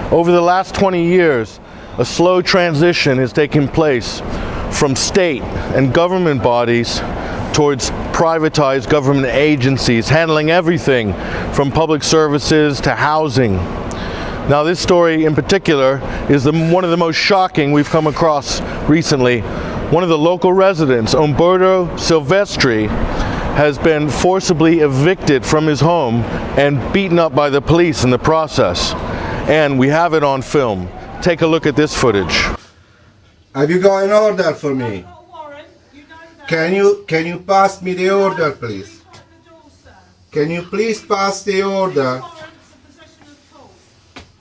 Over the last 20 years, a slow transition has taken place from state and government bodies towards privatized government agencies handling everything from public services to housing. Now, this story in particular is one of the most shocking we've come across recently. One of the local residents, Umberto Silvestri, has been forcibly evicted from his home and beaten up by the police in the process. And we have it on film. Take a look at this footage. Have you got an order for me? Can you pass me the order, please? Can you please pass the order?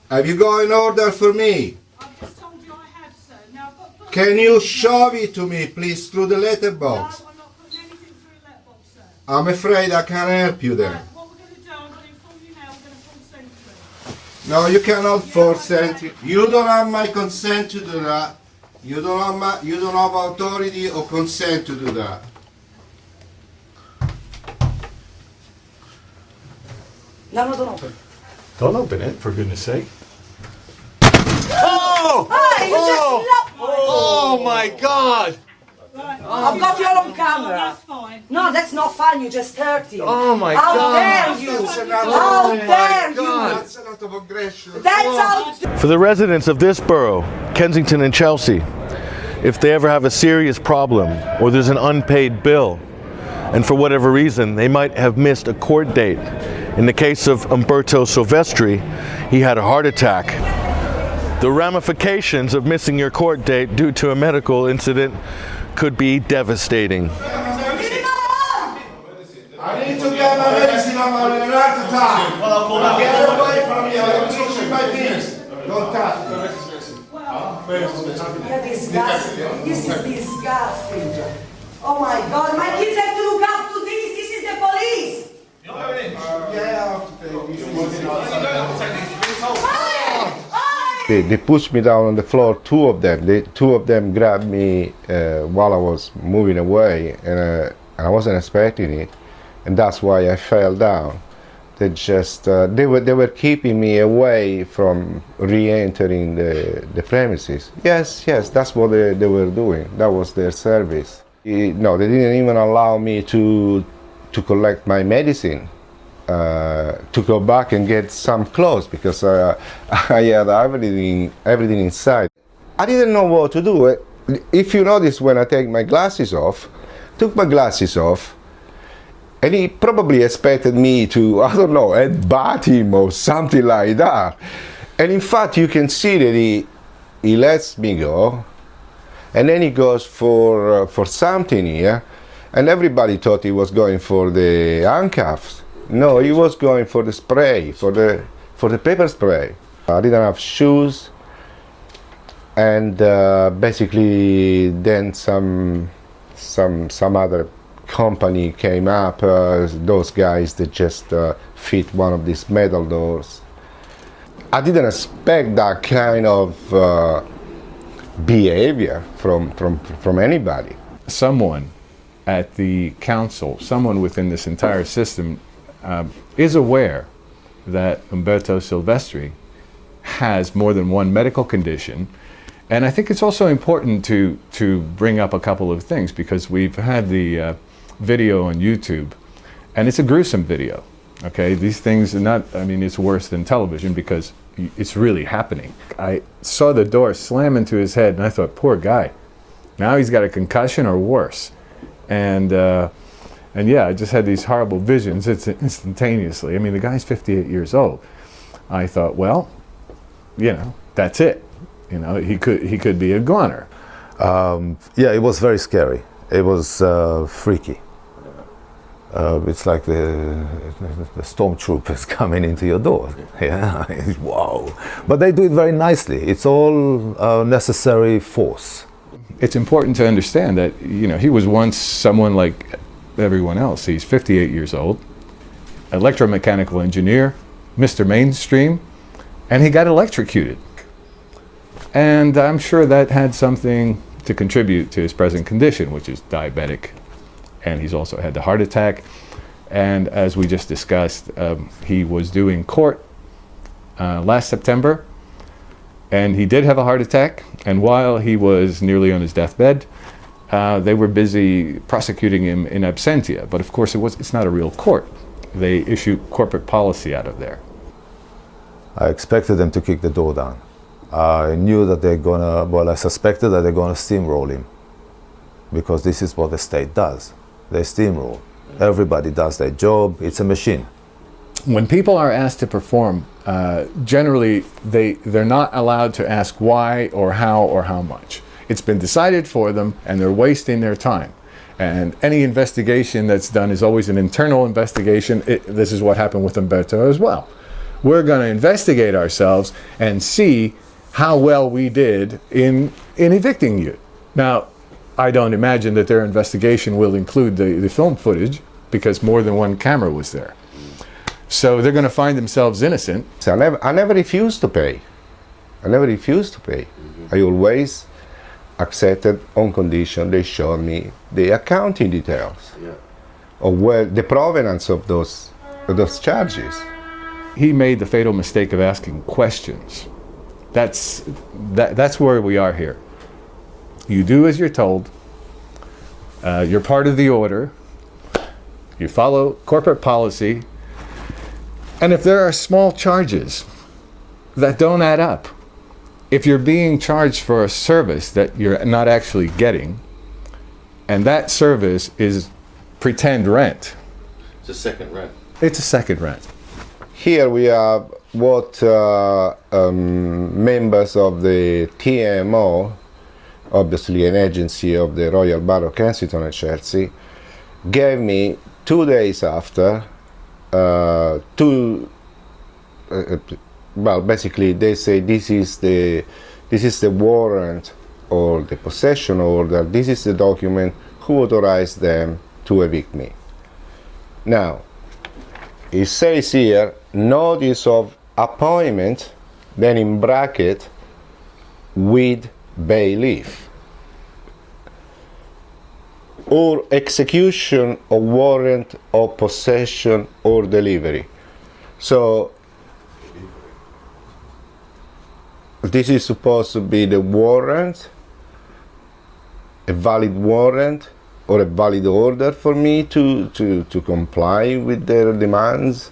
Have you got an order for me? I've just told you I have, sir. Now, can you show it to me, please, through the letterbox? No, I'm not putting anything through a letterbox, sir. I'm afraid I can't help you there. What we're going to do, I'm going to inform you now, we're going to force entry. No, you cannot force entry. You don't have my consent to do that. You don't have authority or consent to do that. No, don't open. Don't open it, for goodness sake. Oh! Hey, you just Oh my God! Right. I've got you all on camera. That's fine. No, that's not fine. You just hurt him. Oh my How God! dare you? That's another- How Oh dare you? That's a lot of aggression. That's how. For the residents of this borough, Kensington and Chelsea, if they ever have a serious problem or there's an unpaid bill, and for whatever reason they might have missed a court date. In the case of Umberto Silvestri, he had a heart attack. The ramifications of missing your court date due to a medical incident could be devastating. I need to get my medicine. I'm on an heart attack. Get away from me. I'm touching my things. Don't touch me. You're disgusting. This is disgusting. Oh my God, my kids have to look up to this. This is the police. They pushed me down on the floor, two of them. Two of them grabbed me while I was moving away, and I wasn't expecting it, and that's why I fell down. They just they were keeping me away from re-entering the premises. Yes, that's what they were doing. That was their service. No, they didn't even allow me to collect my medicine. To go back and get some clothes because I had everything inside. I didn't know what to do. If you notice, when I take my glasses off, took my glasses off, and he probably expected me to, I don't know, headbutt him or something like that. And in fact, you can see that he lets me go, and then he goes for something here, and everybody thought he was going for the handcuffs. No, he was going for the spray, for the pepper spray. I didn't have shoes, and basically then some other company came up. Those guys that just fit one of these metal doors. I didn't expect that kind of behavior from anybody. Someone at the council, someone within this entire system, is aware that Umberto Silvestri has more than one medical condition. And I think it's also important to bring up a couple of things, because we've had the video on YouTube, and it's a gruesome video. Okay, these things are not, I mean, it's worse than television because it's really happening. I saw the door slam into his head and I thought, poor guy, now he's got a concussion or worse. And yeah, I just had these horrible visions instantaneously. I mean, the guy's 58 years old. I thought, well, you know, that's it. You know, he could be a goner. Yeah, it was very scary. It was freaky. It's like the stormtroopers coming into your door. Yeah, wow. But they do it very nicely. It's all necessary force. It's important to understand that, you know, he was once someone like everyone else. He's 58 years old, electromechanical engineer, Mr. Mainstream, and he got electrocuted. And I'm sure that had something to contribute to his present condition, which is diabetic. And he's also had the heart attack. And as we just discussed, he was due in court last September, and he did have a heart attack. And while he was nearly on his deathbed, they were busy prosecuting him in absentia. But of course, it's not a real court. They issue corporate policy out of there. I expected them to kick the door down. I knew that I suspected that they're gonna steamroll him, because this is what the state does. They steamroll. Everybody does their job. It's a machine. When people are asked to perform, generally they're not allowed to ask why or how much. It's been decided for them, and they're wasting their time. And any investigation that's done is always an internal investigation. This is what happened with Umberto as well. We're going to investigate ourselves and see how well we did in evicting you. Now, I don't imagine that their investigation will include the film footage, because more than one camera was there. So they're going to find themselves innocent. So I never refused to pay. I never refused to pay. I always accepted on condition they showed me the accounting details of where the provenance of those charges. He made the fatal mistake of asking questions. That's where we are here. You do as you're told. You're part of the order. You follow corporate policy. And if there are small charges that don't add up, if you're being charged for a service that you're not actually getting, and that service is pretend rent. It's a second rent. It's a second rent. Here we have what members of the TMO, obviously an agency of the Royal Borough of Kensington and Chelsea, gave me 2 days after. Well, basically they say this is the warrant or the possession order. This is the document who authorized them to evict me. Now, it says here notice of appointment, then in bracket with bailiff, or execution of warrant of possession or delivery. So this is supposed to be the warrant, a valid warrant or a valid order for me to comply with their demands.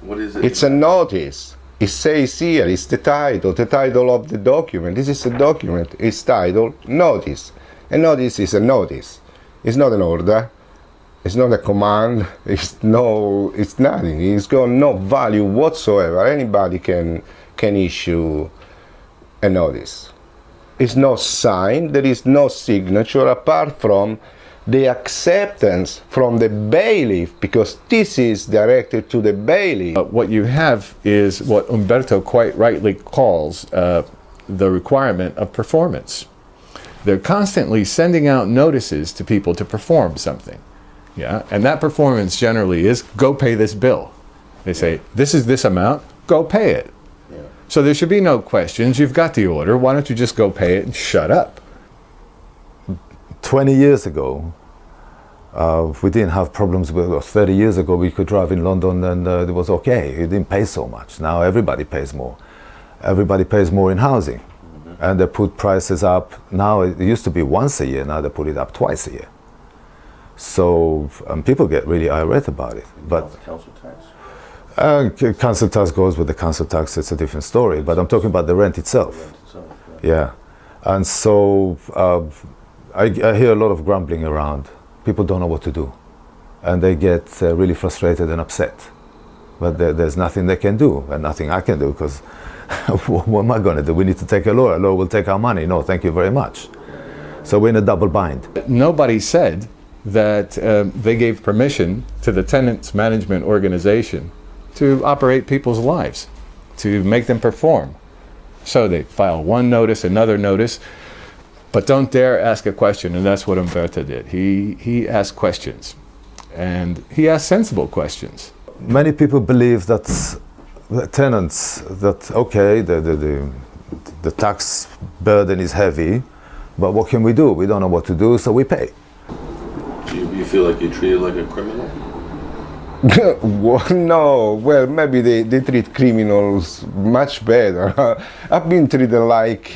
What is it? It's a notice. It says here, it's the title of the document. This is a document. It's titled notice. A notice is a notice. It's not an order. It's not a command. It's nothing. It's got no value whatsoever. Anybody can issue a notice. It's not signed. There is no signature apart from the acceptance from the bailiff, because this is directed to the bailiff. What you have is what Umberto quite rightly calls the requirement of performance. They're constantly sending out notices to people to perform something. Yeah, and that performance generally is go pay this bill. They say, this is this amount, go pay it. Yeah. So there should be no questions. You've got the order. Why don't you just go pay it and shut up? 20 years ago, we didn't have problems with 30 years ago. We could drive in London and it was okay. It didn't pay so much. Now everybody pays more. Everybody pays more in housing. Mm-hmm. And they put prices up. Now it used to be once a year. Now they put it up twice a year. So people get really irate about it. But council tax? Council tax goes with the council tax. It's a different story. But I'm talking about the rent itself. Yeah. And so I hear a lot of grumbling around. People don't know what to do. And they get really frustrated and upset. But there's nothing they can do, and nothing I can do, because what am I going to do? We need to take a lawyer. A lawyer will take our money. No, thank you very much. So we're in a double bind. Nobody said that they gave permission to the Tenant Management Organization to operate people's lives, to make them perform. So they file one notice, another notice, but don't dare ask a question, and that's what Umberto did. He asked questions, and he asked sensible questions. Many people believe that tenants, that okay, the tax burden is heavy, but what can we do? We don't know what to do, so we pay. Do you feel like you're treated like a criminal? Well, no, well, maybe they treat criminals much better. I've been treated like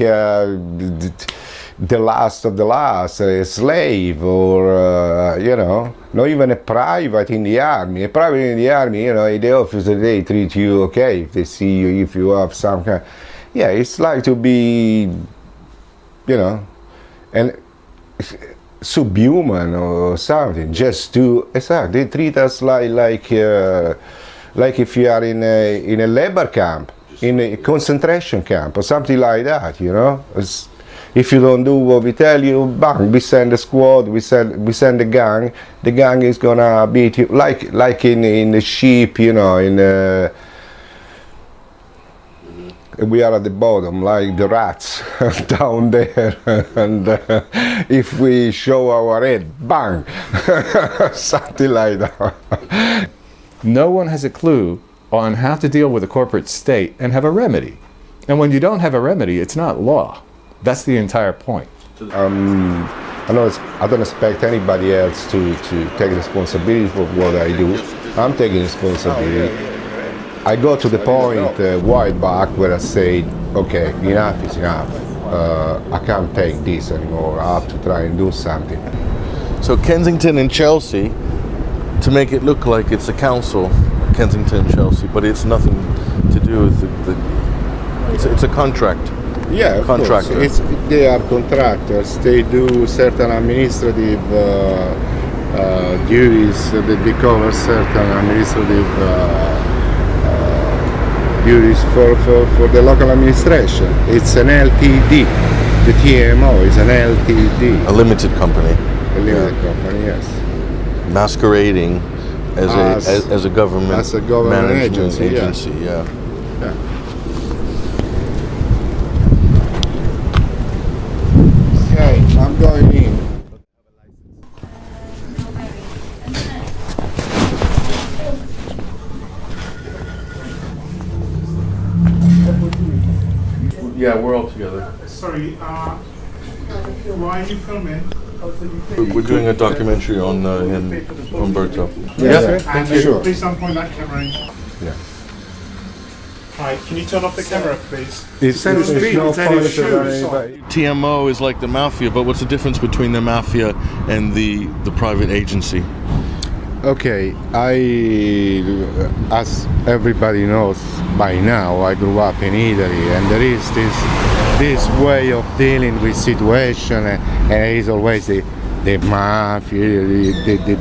the last of the last, a slave, or you know, not even a private in the army. A private in the army, you know, the officer, they treat you okay if they see you, if you have some kind. Yeah, it's like to be, you know, and subhuman or something. Just to, exactly, they treat us like if you are in a labor camp, in a concentration camp or something like that. You know. If you don't do what we tell you, bang, we send a squad, we send a gang. The gang is gonna beat you, like in the sheep, you know. We are at the bottom, like the rats down there, and if we show our head, bang, something like that. No one has a clue on how to deal with a corporate state and have a remedy. And when you don't have a remedy, it's not law. That's the entire point. I don't expect anybody else to take responsibility for what I do. I'm taking responsibility. I got to the point a while back where I said, okay, enough is enough. I can't take this anymore. I have to try and do something. So Kensington and Chelsea, to make it look like it's a council, Kensington and Chelsea, but it's nothing to do with it's a contract. Yeah, of Contractor. course. They are contractors. They do certain administrative duties. They cover certain administrative duties for the local administration. It's an LTD. The TMO is an LTD. A limited company. A limited company, yes. Masquerading as a government, as a government management agency, yeah. Yeah. Okay, I'm going in. Yeah, we're all together. Sorry, why are you filming? We're doing a documentary on him, Umberto. Yeah, And sure. please don't point that camera in. Yeah. Right, can you turn off the camera, please? It's no TMO is like the mafia, but what's the difference between the mafia and the private agency? Okay, as everybody knows by now, I grew up in Italy, and there is this way of dealing with situation, and it is always the mafia,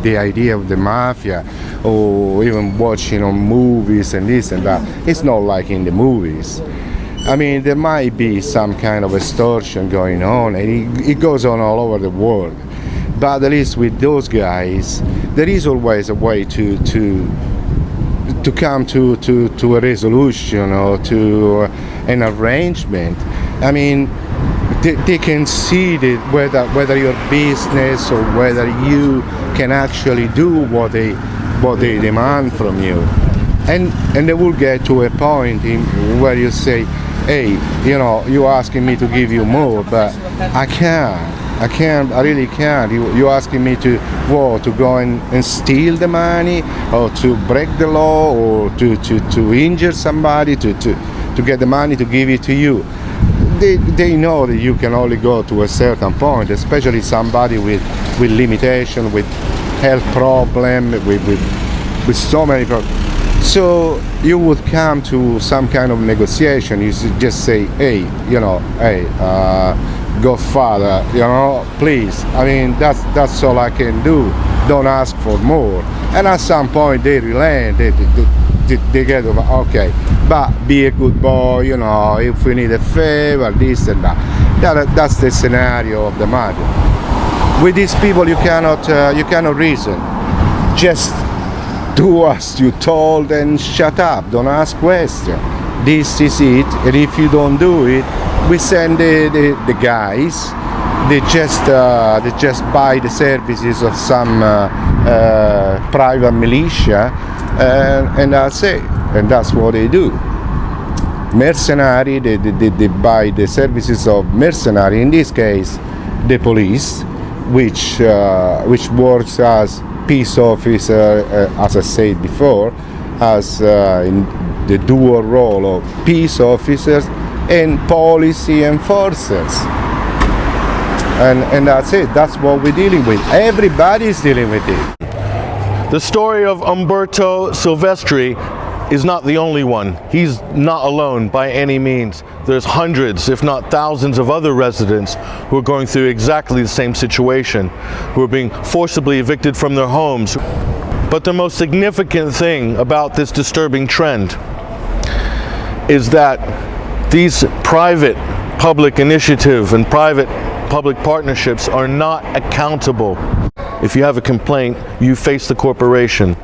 the idea of the mafia, or even watching on movies and this and that. It's not like in the movies. I mean, there might be some kind of extortion going on, and it goes on all over the world. But at least with those guys, there is always a way to come to a resolution or to an arrangement. I mean, they can see that whether your business or whether you can actually do what they demand from you, and they will get to a point where you say, hey, you know, you're asking me to give you more, but I really can't. You're asking me to go and steal the money, or to break the law, or to injure somebody, to get the money to give it to you. They know that you can only go to a certain point, especially somebody with limitation, with health problem, with so many problems. So you would come to some kind of negotiation. You just say, hey, Godfather, please. I mean, that's all I can do. Don't ask for more. And at some point they relent. they get over, okay, but be a good boy, you know, if we need a favor, this and that. That's the scenario of the mafia. With these people you cannot reason. Just do as you told and shut up, don't ask questions. This is it, and if you don't do it, we send the guys. They just buy the services of some private militia, and that's it. And that's what they do. Mercenary, they buy the services of mercenary. In this case, the police, which works as peace officer, as I said before, as in the dual role of peace officers and policy enforcers. And that's it. That's what we're dealing with. Everybody's dealing with it. The story of Umberto Silvestri is not the only one. He's not alone by any means. There's hundreds, if not thousands, of other residents who are going through exactly the same situation, who are being forcibly evicted from their homes. But the most significant thing about this disturbing trend is that these private public initiative and private public partnerships are not accountable. If you have a complaint, you face the corporation.